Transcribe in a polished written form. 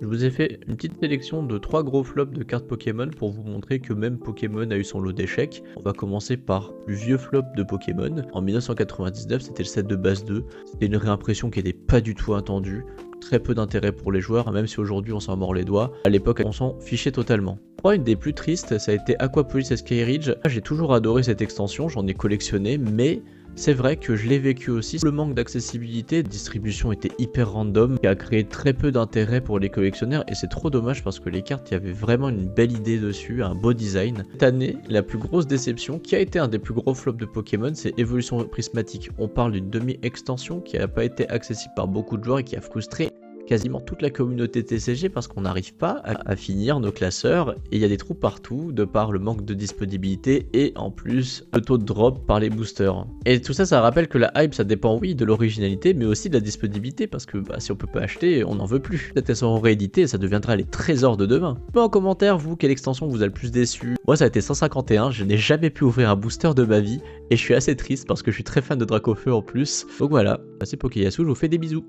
Je vous ai fait une petite sélection de 3 gros flops de cartes Pokémon pour vous montrer que même Pokémon a eu son lot d'échecs. On va commencer par le plus vieux flop de Pokémon. En 1999, c'était le set de base 2. C'était une réimpression qui n'était pas du tout attendue. Très peu d'intérêt pour les joueurs, même si aujourd'hui on s'en mord les doigts. À l'époque, on s'en fichait totalement. Une des plus tristes, ça a été Aquapolis et Skyridge. J'ai toujours adoré cette extension, j'en ai collectionné, mais c'est vrai que je l'ai vécu aussi. Le manque d'accessibilité, de distribution était hyper random, qui a créé très peu d'intérêt pour les collectionneurs, et c'est trop dommage parce que les cartes, il y avait vraiment une belle idée dessus, un beau design. Cette année, la plus grosse déception, qui a été un des plus gros flops de Pokémon, c'est Évolution Prismatique. On parle d'une demi-extension qui n'a pas été accessible par beaucoup de joueurs et qui a frustré quasiment toute la communauté TCG parce qu'on n'arrive pas à finir nos classeurs et il y a des trous partout de par le manque de disponibilité et en plus le taux de drop par les boosters. Et tout ça, ça rappelle que la hype, ça dépend oui de l'originalité mais aussi de la disponibilité parce que si on peut pas acheter, on n'en veut plus. Peut-être elles seront rééditées et ça deviendra les trésors de demain. Mais en commentaire, vous, quelle extension vous a le plus déçu? Moi, ça a été 151, je n'ai jamais pu ouvrir un booster de ma vie et je suis assez triste parce que je suis très fan de Dracofeu en plus. Donc voilà, c'est Pokéyasu, je vous fais des bisous.